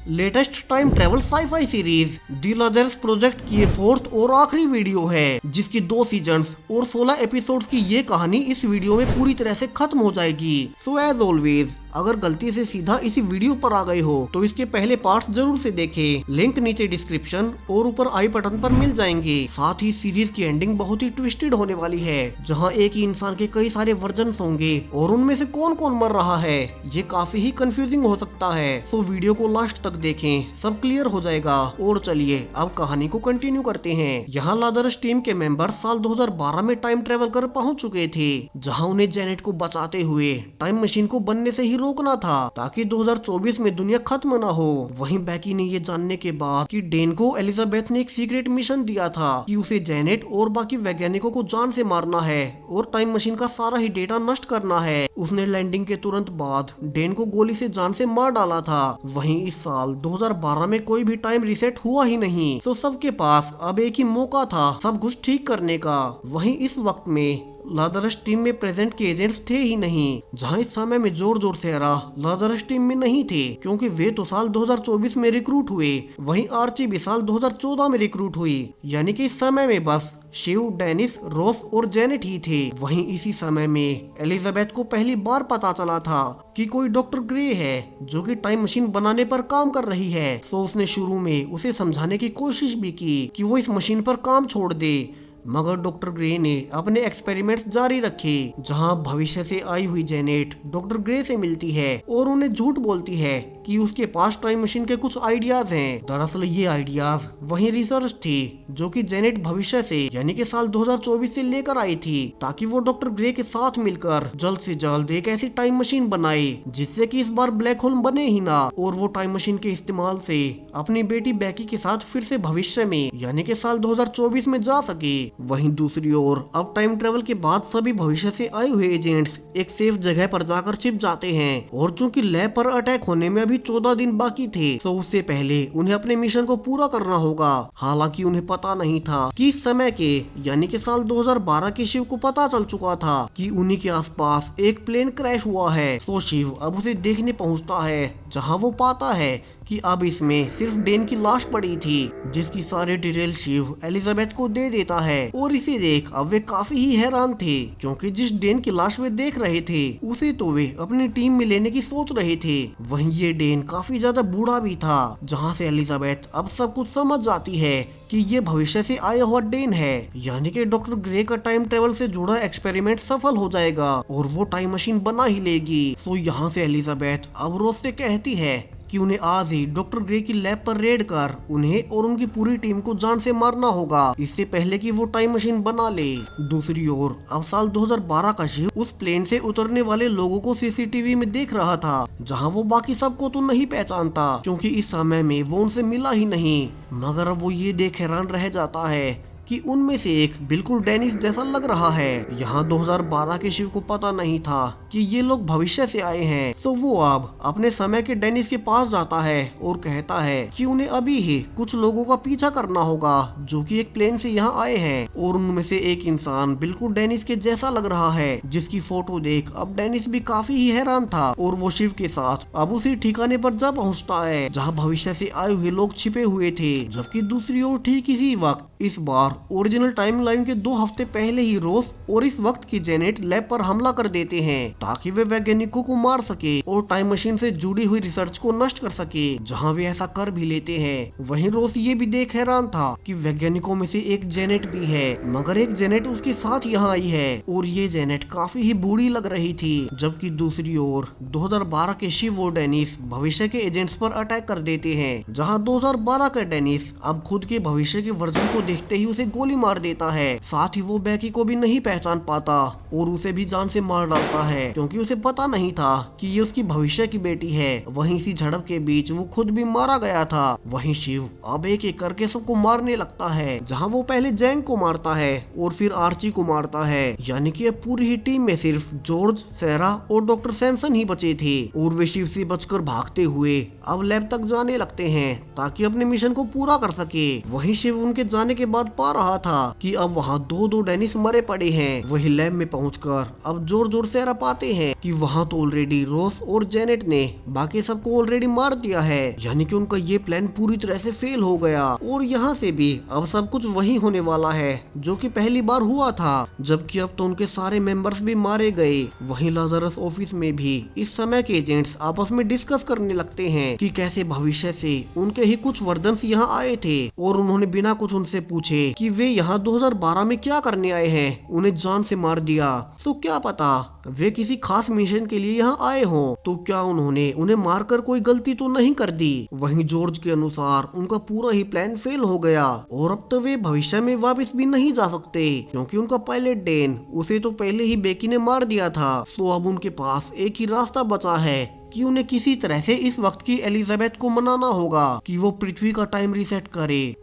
Latest time travel sci fi series the Lazarus project की ये fourth और आखिरी वीडियो है, जिसकी 2 सीजन्स और 16 एपिसोड्स की ये कहानी इस वीडियो में पूरी तरह से खत्म हो जाएगी। सो एज ऑलवेज, अगर गलती से सीधा इसी वीडियो पर आ गए हो तो इसके पहले पार्ट्स जरूर से देखें। लिंक नीचे डिस्क्रिप्शन और ऊपर आई बटन पर मिल जाएंगे। साथ ही सीरीज की एंडिंग बहुत ही ट्विस्टेड होने वाली है, जहां एक ही इंसान के कई सारे वर्जन्स होंगे और उनमें से कौन कौन मर रहा है ये काफी ही कंफ्यूजिंग हो सकता है। तो वीडियो को लास्ट तक देखें, सब क्लियर हो जाएगा। और चलिए अब कहानी को कंटिन्यू करते हैं। यहाँ लाजरस टीम के मेंबर साल 2012 में टाइम ट्रेवल कर पहुंच चुके थे, जहां उन्हें जेनेट को बचाते हुए टाइम मशीन को बनने से ही रोकना था, ताकि 2024 में दुनिया खत्म न हो। वहीं बैकी ने ये जानने के बाद कि डेन को एलिजाबेथ ने एक सीक्रेट मिशन दिया था कि उसे जेनेट और बाकी वैज्ञानिकों को जान से मारना है और टाइम मशीन का सारा ही डेटा नष्ट करना है, उसने लैंडिंग के तुरंत बाद डेन को गोली से जान से मार डाला था। वहीं इस साल 2012 में कोई भी टाइम रिसेट हुआ ही नहीं, तो सबके पास अब एक ही मौका था सब कुछ ठीक करने का। वहीं इस वक्त में लाजरस टीम में प्रेजेंट के एजेंट्स थे ही नहीं, जहां इस समय में जोर से लाजरस टीम में नहीं थे, क्योंकि वे तो साल 2024 में रिक्रूट हुए। वहीं आर्ची भी साल 2014 में रिक्रूट हुई, यानी कि इस समय में बस शिव, डेनिस, रोस और जेनेट ही थे। वहीं इसी समय में एलिजाबेथ को पहली बार पता चला था कि कोई डॉक्टर ग्रे है जो कि टाइम मशीन बनाने पर काम कर रही है। तो उसने शुरू में उसे समझाने की कोशिश भी की कि वो इस मशीन पर काम छोड़ दे, मगर डॉक्टर ग्रे ने अपने एक्सपेरिमेंट्स जारी रखे, जहां भविष्य से आई हुई जेनेट डॉक्टर ग्रे से मिलती है और उन्हें झूठ बोलती है कि उसके पास टाइम मशीन के कुछ आइडियाज हैं। दरअसल ये आइडियाज वही रिसर्च थी जो कि जेनेट भविष्य से यानी कि साल 2024 से लेकर आई थी, ताकि वो डॉक्टर ग्रे के साथ मिलकर जल्द से जल्द एक ऐसी टाइम मशीन बनाए जिससे कि इस बार ब्लैक होल बने ही ना, और वो टाइम मशीन के इस्तेमाल से अपनी बेटी बैकी के साथ फिर से भविष्य में यानी कि साल 2024 में जा सके। वहीं दूसरी ओर अब टाइम ट्रेवल के बाद सभी भविष्य से आए हुए एजेंट्स एक सेफ जगह पर जाकर छिप जाते हैं, और चूंकि लैब पर अटैक होने में अभी 14 दिन बाकी थे, तो उससे पहले उन्हें अपने मिशन को पूरा करना होगा। हालांकि उन्हें पता नहीं था कि इस समय के यानी कि साल 2012 के शिव को पता चल चुका था कि उन्हीं के आसपास एक प्लेन क्रैश हुआ है। तो शिव अब उसे देखने पहुंचता है, जहां वो पाता है कि अब इसमें सिर्फ डेन की लाश पड़ी थी, जिसकी सारी डिटेल शिव एलिजाबेथ को दे देता है। और इसे देख अब वे काफी ही हैरान थे, क्योंकि जिस डेन की लाश वे देख रहे थे उसे तो वे अपनी टीम में लेने की सोच रहे थे। वहीं ये डेन काफी ज्यादा बूढ़ा भी था, जहां से एलिजाबेथ अब सब कुछ समझ जाती है कि ये भविष्य से आया हुआ डेन है, यानी कि डॉक्टर ग्रे का टाइम ट्रेवल से जुड़ा एक्सपेरिमेंट सफल हो जाएगा और वो टाइम मशीन बना ही लेगी। तो यहाँ से एलिजाबेथ अब रोज से कहती है कि उन्हें आज ही डॉक्टर ग्रे की लैब पर रेड कर उन्हें और उनकी पूरी टीम को जान से मारना होगा, इससे पहले कि वो टाइम मशीन बना ले। दूसरी ओर अब साल 2012 का शिव उस प्लेन से उतरने वाले लोगों को सीसीटीवी में देख रहा था, जहां वो बाकी सबको तो नहीं पहचानता, क्योंकि इस समय में वो उनसे मिला ही नहीं। मगर अब वो ये देख हैरान रह जाता है कि उनमें से एक बिल्कुल डेनिस जैसा लग रहा है। यहाँ 2012 के शिव को पता नहीं था कि ये लोग भविष्य से आए हैं, तो वो अब अपने समय के डेनिस के पास जाता है और कहता है कि उन्हें अभी ही कुछ लोगों का पीछा करना होगा जो कि एक प्लेन से यहाँ आए हैं, और उनमें से एक इंसान बिल्कुल डेनिस के जैसा लग रहा है, जिसकी फोटो देख अब डेनिस भी काफी ही हैरान था। और वो शिव के साथ अब उसी ठिकाने पर जा पहुँचता है जहाँ भविष्य से आए हुए लोग छिपे हुए थे। जबकि दूसरी ओर ठीक इसी वक्त इस बार ओरिजिनल टाइमलाइन के 2 हफ्ते पहले ही रोस और इस वक्त की जेनेट लैब पर हमला कर देते हैं, ताकि वे वैज्ञानिकों को मार सके और टाइम मशीन से जुड़ी हुई रिसर्च को नष्ट कर सके, जहां वे ऐसा कर भी लेते हैं। वहीं रोस ये भी देख हैरान था कि वैज्ञानिकों में से एक जेनेट भी है, मगर एक जेनेट उसके साथ यहाँ आई है और ये जेनेट काफी ही बूढ़ी लग रही थी। जबकि दूसरी ओर 2012 के शिव और डेनिस भविष्य के एजेंट्स पर अटैक कर देते हैं, जहाँ 2012 का डेनिस अब खुद के भविष्य के वर्जन को देखते ही उसे गोली मार देता है। साथ ही वो बैकी को भी नहीं पहचान पाता और उसे भी जान से मार डालता है, क्योंकि उसे पता नहीं था कि ये उसकी भविष्य की बेटी है। वहीं इसी झड़प के बीच वो खुद भी मारा गया था। वहीं शिव अब एक एक करके सबको मारने लगता है, जहां वो पहले जैंग को मारता है और फिर आर्ची को मारता है, यानी कि पूरी ही टीम में सिर्फ जॉर्ज, सेरा और डॉक्टर सैमसन ही बचे थे। और वे शिव से बचकर भागते हुए अब लैब तक जाने लगते हैं ताकि अपने मिशन को पूरा कर सके। वहीं शिव उनके जाने के के बाद पा रहा था कि अब वहाँ दो डेनिस मरे पड़े हैं। वही लैब में पहुंचकर अब जोर से पाते हैं कि वहाँ तो ऑलरेडी रोस और जेनेट ने बाकी सबको ऑलरेडी मार दिया है, यानी कि उनका ये प्लान पूरी तरह से फेल हो गया। और यहाँ से भी अब सब कुछ वही होने वाला है जो कि पहली बार हुआ था, जबकि अब तो उनके सारे मेंबर्स भी मारे गए। वहीं लाजरस ऑफिस में भी इस समय के एजेंट्स आपस में डिस्कस करने लगते हैं कि कैसे भविष्य से उनके ही कुछ वर्जन्स यहाँ आए थे और उन्होंने बिना कुछ उनसे पूछे कि वे यहाँ 2012 में क्या करने आए हैं, उन्हें जान से मार दिया। तो क्या पता वे किसी खास मिशन के लिए यहाँ आए हों, तो क्या उन्होंने उन्हें मारकर कोई गलती तो नहीं कर दी। वहीं जॉर्ज के अनुसार उनका पूरा ही प्लान फेल हो गया और अब तो वे भविष्य में वापस भी नहीं जा सकते, क्योंकि उनका पायलट डेन उसे तो पहले ही बेकी ने मार दिया था। तो अब उनके पास एक ही रास्ता बचा है कि उन्हें किसी तरह से इस वक्त की एलिजाबेथ को मनाना होगा कि वो पृथ्वी का टाइम रिसेट करे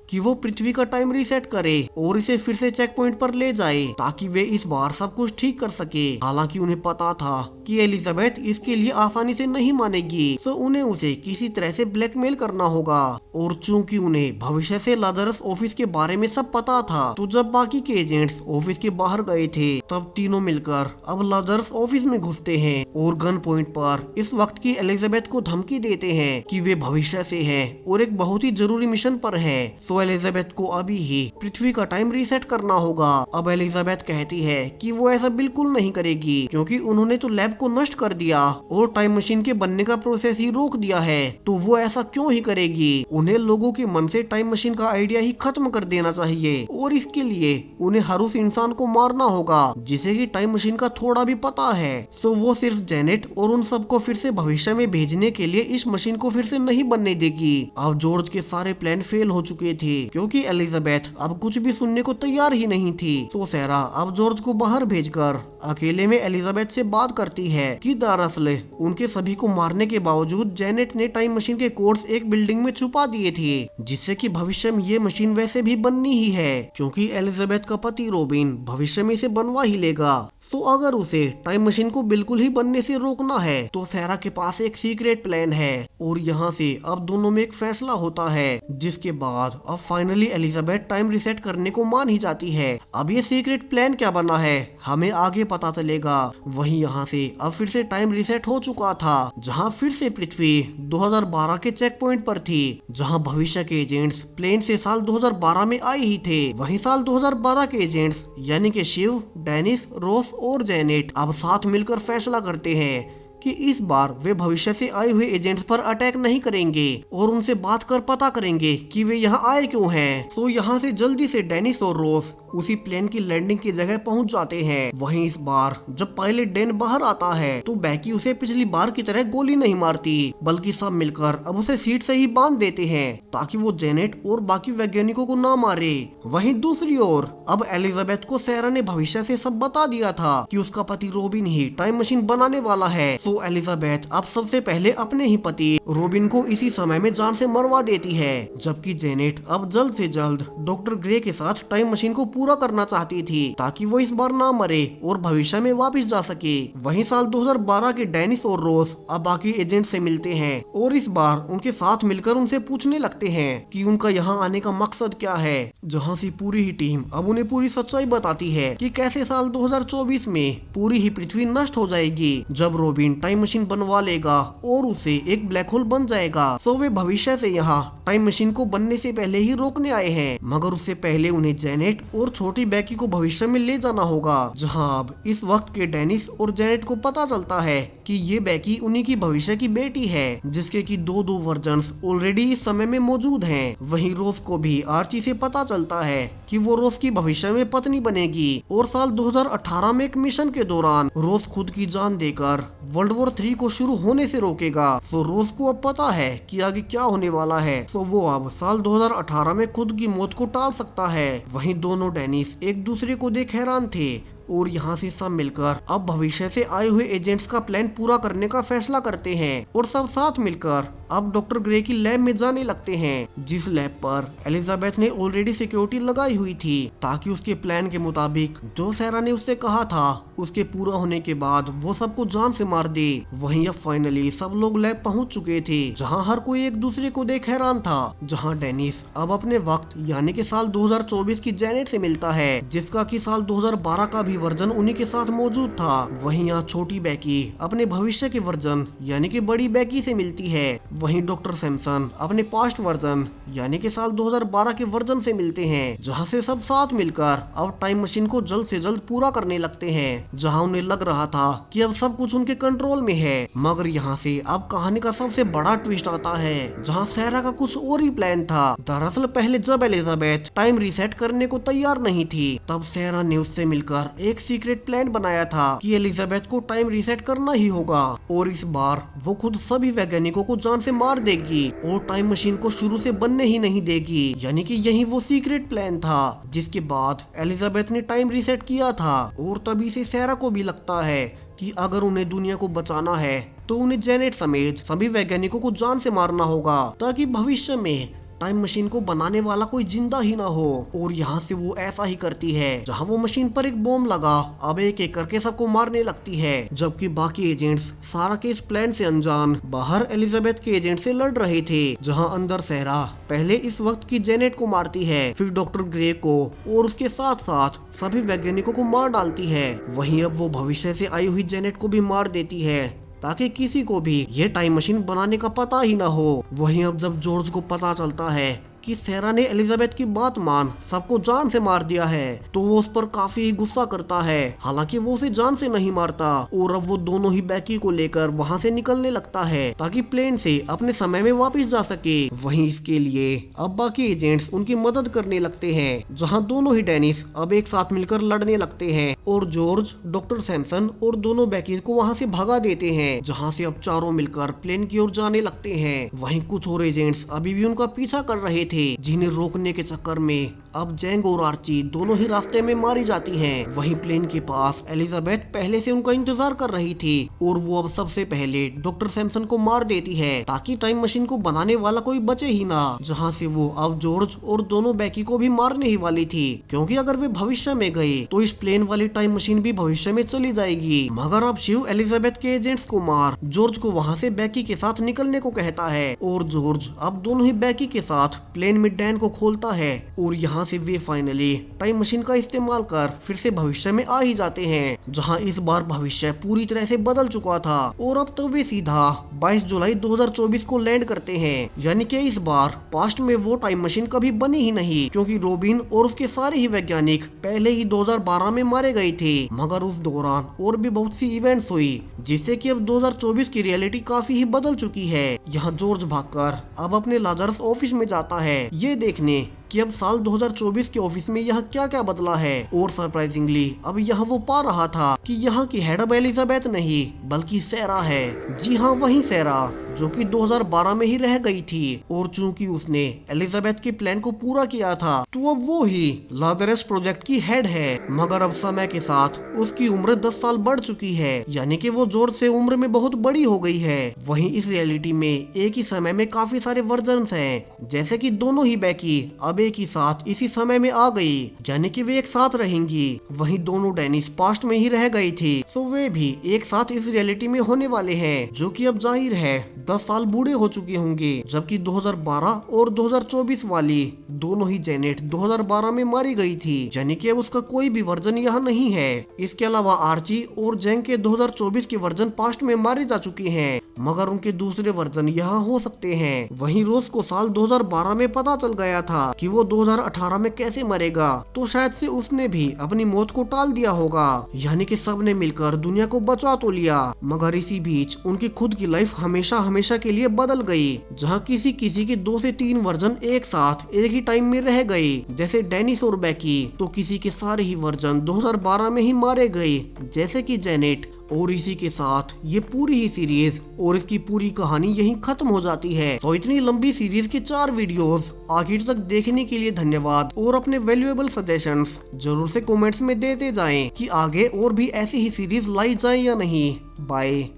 और इसे फिर से चेक पॉइंट पर ले जाए, ताकि वे इस बार सब कुछ ठीक कर सके। हालांकि उन्हें पता था कि एलिजाबेथ इसके लिए आसानी से नहीं मानेगी, तो उन्हें उसे किसी तरह से ब्लैकमेल करना होगा। और चूंकि उन्हें भविष्य से लाजरस ऑफिस के बारे में सब पता था, तो जब बाकी के एजेंट्स ऑफिस के बाहर गए थे, तब तीनों मिलकर अब लाजरस ऑफिस में घुसते हैं और गन पॉइंट पर इस वक्त की एलिजाबेथ को धमकी देते हैं कि वे भविष्य से हैं और एक बहुत ही जरूरी मिशन पर है। सो एलिजाबेथ को अभी ही पृथ्वी का टाइम रीसेट करना होगा। अब एलिजाबेथ कहती है कि वो ऐसा बिल्कुल नहीं करेगी, क्योंकि उन्होंने तो लैब को नष्ट कर दिया और टाइम मशीन के बनने का प्रोसेस ही रोक दिया है, तो वो ऐसा क्यों ही करेगी। उन्हें लोगों के मन से टाइम मशीन का आइडिया ही खत्म कर देना चाहिए और इसके लिए उन्हें हर उस इंसान को मारना होगा जिसे की टाइम मशीन का थोड़ा भी पता है। तो वो सिर्फ जेनेट और उन सबको फिर से भविष्य में भेजने के लिए इस मशीन को फिर से नहीं बनने देगी। अब जॉर्ज के सारे प्लान फेल हो चुके थे, क्योंकि एलिजाबेथ अब कुछ भी सुनने को तैयार ही नहीं थी। तो सारा अब जॉर्ज को बाहर भेजकर अकेले में एलिजाबेथ से बात करती है कि दरअसल उनके सभी को मारने के बावजूद जेनेट ने टाइम मशीन के कोड्स एक बिल्डिंग में छुपा दिए थे, जिससे कि भविष्य में ये मशीन वैसे भी बननी ही है, क्योंकि एलिजाबेथ का पति रॉबिन भविष्य में इसे बनवा ही लेगा। तो अगर उसे टाइम मशीन को बिल्कुल ही बनने से रोकना है, तो सारा के पास एक सीक्रेट प्लान है। और यहाँ से अब दोनों में एक फैसला होता है, जिसके बाद अब फाइनली एलिजाबेथ टाइम रिसेट करने को मान ही जाती है। अब ये सीक्रेट प्लान क्या बना है हमें आगे पता चलेगा। वहीं यहाँ से अब फिर से टाइम रिसेट हो चुका था, जहाँ फिर से पृथ्वी 2012 के चेक पॉइंट पर थी, जहाँ भविष्य के एजेंट्स प्लेन से साल 2012 में आए ही थे। वहीं साल 2012 के एजेंट्स यानी कि शिव, डेनिस, रोस और जेनेट अब साथ मिलकर फैसला करते हैं कि इस बार वे भविष्य से आए हुए एजेंट्स पर अटैक नहीं करेंगे और उनसे बात कर पता करेंगे कि वे यहाँ आए क्यों हैं। तो यहाँ से जल्दी से डेनिस और रोस उसी प्लेन की लैंडिंग की जगह पहुंच जाते हैं। वहीं इस बार जब पायलट डेन बाहर आता है, तो बैकी उसे पिछली बार की तरह गोली नहीं मारती, बल्कि सब मिलकर अब उसे सीट से ही बांध देते हैं, ताकि वो जेनेट और बाकी वैज्ञानिकों को ना मारे। वहीं दूसरी ओर अब एलिजाबेथ को सारा ने भविष्य से सब बता दिया था कि उसका पति रॉबिन ही टाइम मशीन बनाने वाला है। तो एलिजाबेथ अब सबसे पहले अपने ही पति रॉबिन को इसी समय में जान से मरवा देती है, जबकि जेनेट अब जल्द से जल्द डॉक्टर ग्रे के साथ टाइम मशीन को पूरा करना चाहती थी, ताकि वो इस बार ना मरे और भविष्य में वापस जा सके। वहीं साल 2012 के डेनिस और रोस अब बाकी एजेंट से मिलते हैं और इस बार उनके साथ मिलकर उनसे पूछने लगते हैं कि उनका यहाँ आने का मकसद क्या है, जहाँ से पूरी ही टीम अब उन्हें पूरी सच्चाई बताती है कि कैसे साल 2024 में पूरी ही पृथ्वी नष्ट हो जाएगी, जब रॉबिन टाइम मशीन बनवा लेगा और उसे एक ब्लैक होल बन जाएगा। सो वे भविष्य से यहाँ टाइम मशीन को बनने से पहले ही रोकने आए हैं, मगर उससे पहले उन्हें जेनेट और छोटी बैकी को भविष्य में ले जाना होगा, जहाँ अब इस वक्त के डेनिस और जेनेट को पता चलता है कि ये बैकी उन्हीं की भविष्य की बेटी है, जिसके की दो वर्जन्स ऑलरेडी इस समय में मौजूद हैं। वहीं रोस को भी आर्ची से पता चलता है कि वो रोस की भविष्य में पत्नी बनेगी और साल 2018 में एक मिशन के दौरान रोस खुद की जान देकर वर्ल्ड वॉर 3 को शुरू होने से रोकेगा। तो रोस को अब पता है कि आगे क्या होने वाला है, तो वो अब साल 2018 में खुद की मौत को टाल सकता है। वहीं दोनों डेनिस एक दूसरे को देख हैरान थे और यहाँ से सब मिलकर अब भविष्य से आए हुए एजेंट्स का प्लान पूरा करने का फैसला करते हैं और सब साथ मिलकर अब डॉक्टर ग्रे की लैब में जाने लगते हैं, जिस लैब पर एलिजाबेथ ने ऑलरेडी सिक्योरिटी लगाई हुई थी, ताकि उसके प्लान के मुताबिक जो सारा ने उससे कहा था उसके पूरा होने के बाद वो सबको जान से मार दे। वहीं अब फाइनली सब लोग लैब पहुंच चुके थे, जहां हर कोई एक दूसरे को देख हैरान था। जहां डेनिस अब अपने वक्त यानी कि साल 2024 की जेनेट से मिलता है, जिसका कि साल 2012 का भी वर्जन उन्हीं के साथ मौजूद था। वहीं यहाँ छोटी बैकी अपने भविष्य के वर्जन यानी कि बड़ी बैकी से मिलती है। वहीं डॉक्टर सैमसन अपने पास्ट वर्जन यानी कि साल 2012 के वर्जन से मिलते हैं, जहां से सब साथ मिलकर अब टाइम मशीन को जल्द से जल्द पूरा करने लगते हैं। जहां उन्हें लग रहा था कि अब सब कुछ उनके कंट्रोल में है, मगर यहाँ से अब कहानी का सबसे बड़ा ट्विस्ट आता है, जहाँ सैरा का कुछ और ही प्लान था। दरअसल पहले जब एलिजाबेथ टाइम रीसेट करने को तैयार नहीं थी, तब सैरा ने उससे मिलकर एक सीक्रेट प्लान बनाया था कि एलिजाबेथ को टाइम रीसेट करना ही होगा और इस बार वो खुद सभी वैज्ञानिकों को जान से मार देगी और टाइम मशीन को शुरू से बनने ही नहीं देगी। यानी कि यही वो सीक्रेट प्लान था जिसके बाद एलिजाबेथ ने टाइम रीसेट किया था। और तभी से सैरा को भी लगता है कि अगर उन्हें दुनिया को बचाना है तो उन्हें जेनेट समेत सभी वैज्ञानिकों को जान से मारना होगा, ताकि भविष्य में टाइम मशीन को बनाने वाला कोई जिंदा ही ना हो। और यहाँ से वो ऐसा ही करती है, जहाँ वो मशीन पर एक बॉम्ब लगा अब एक एक करके सबको मारने लगती है, जबकि बाकी एजेंट्स सारा के इस प्लान से अनजान बाहर एलिजाबेथ के एजेंट से लड़ रहे थे। जहाँ अंदर सहरा पहले इस वक्त की जेनेट को मारती है, फिर डॉक्टर ग्रे को और उसके साथ साथ सभी वैज्ञानिकों को मार डालती है। वहीं अब वो भविष्य से आई हुई जेनेट को भी मार देती है, ताकि किसी को भी ये टाइम मशीन बनाने का पता ही ना हो। वहीं अब जब जॉर्ज को पता चलता है कि सैरा ने एलिजाबेथ की बात मान सबको जान से मार दिया है, तो वो उस पर काफी गुस्सा करता है। हालांकि वो उसे जान से नहीं मारता और अब वो दोनों ही बैकी को लेकर वहां से निकलने लगता है, ताकि प्लेन से अपने समय में वापस जा सके। वहीं इसके लिए अब बाकी एजेंट्स उनकी मदद करने लगते हैं, जहां दोनों ही डेनिस अब एक साथ मिलकर लड़ने लगते हैं और जॉर्ज, डॉक्टर सैमसन और दोनों बैकी को वहां से भगा देते हैं, जहां से अब चारों मिलकर प्लेन की ओर जाने लगते हैं। वहीं कुछ और एजेंट्स अभी भी उनका पीछा कर रहे थे, जिन्हें रोकने के चक्कर में अब जैंग और आर्ची दोनों ही रास्ते में मारी जाती हैं। वहीं प्लेन के पास एलिजाबेथ पहले से उनका इंतजार कर रही थी और वो अब सबसे पहले डॉक्टर सैमसन को मार देती है, ताकि टाइम मशीन को बनाने वाला कोई बचे ही ना। जहां से वो अब जॉर्ज और दोनों बैकी को भी मारने ही वाली थी, क्योंकि अगर वे भविष्य में गए तो इस प्लेन वाली टाइम मशीन भी भविष्य में चली जाएगी। मगर अब शिव एलिजाबेथ के एजेंट्स को मार जॉर्ज को वहाँ से बैकी के साथ निकलने को कहता है और जॉर्ज अब दोनों ही बैकी के साथ प्लेन में डैन को खोलता है और यहाँ से वे फाइनली टाइम मशीन का इस्तेमाल कर फिर से भविष्य में आ ही जाते हैं, जहाँ इस बार भविष्य पूरी तरह से बदल चुका था। और अब तो वे सीधा 22 जुलाई 2024 को लैंड करते हैं, यानी कि इस बार पास्ट में वो टाइम मशीन कभी बनी ही नहीं, क्योंकि रॉबिन और उसके सारे ही वैज्ञानिक पहले ही 2012 में मारे गए थे। मगर उस दौरान और भी बहुत सी इवेंट्स हुई, जिससे कि अब 2024 की रियलिटी काफी ही बदल चुकी है। यहाँ जॉर्ज भागकर अब अपने लाजरस ऑफिस में जाता है, ये देखने कि अब साल 2024 के ऑफिस में यह क्या क्या बदला है। और सरप्राइजिंगली अब यहाँ वो पा रहा था कि यहाँ की हेड अब एलिजाबेथ नहीं बल्कि सैरा है। जी हाँ, वही सैरा जो कि 2012 में ही रह गई थी। और चूंकि उसने एलिजाबेथ के प्लान को पूरा किया था, तो अब वो ही लाजरस प्रोजेक्ट की हेड है। मगर अब समय के साथ उसकी उम्र 10 साल बढ़ चुकी है, यानी कि वो जॉर्ज से उम्र में बहुत बड़ी हो गई है। वहीं इस रियलिटी में एक ही समय में काफी सारे वर्जन्स हैं, जैसे कि दोनों ही बैकी अब एक ही साथ इसी समय में आ गई, यानी कि वे एक साथ रहेंगी। वहीं दोनों डेनिस पास्ट में ही रह गई थी, तो वे भी एक साथ इस रियलिटी में होने वाले हैं, जो कि अब जाहिर है 10 साल बूढ़े हो चुके होंगे। जबकि 2012 और 2024 वाली दोनों ही जेनेट 2012 में मारी गई थी, यानी कि अब उसका कोई भी वर्जन यहाँ नहीं है। इसके अलावा आर्ची और जेंग के 2024 के वर्जन पास्ट में मारे जा चुके हैं, मगर उनके दूसरे वर्जन यहाँ हो सकते हैं। वहीं रोज को साल 2012 में पता चल गया था कि वो 2018 में कैसे मरेगा, तो शायद से उसने भी अपनी मौत को टाल दिया होगा, यानी कि सबने मिलकर दुनिया को बचा तो लिया, मगर इसी बीच उनकी खुद की लाइफ हमेशा हमेशा के लिए बदल गई, जहाँ किसी किसी के 2 से 3 वर्जन एक साथ एक ही टाइम में रह गए, जैसे डेनिस और बैकी। तो किसी के सारे ही वर्जन 2012 में ही मारे गए, जैसे कि जेनेट। और इसी के साथ ये पूरी ही सीरीज और इसकी पूरी कहानी यहीं खत्म हो जाती है। तो इतनी लंबी सीरीज के 4 वीडियोस आखिर तक देखने के लिए धन्यवाद, और अपने वैल्यूएबल सजेशंस जरूर से कमेंट्स में देते जाएं कि आगे और भी ऐसी ही सीरीज लाई जाए या नहीं। बाय।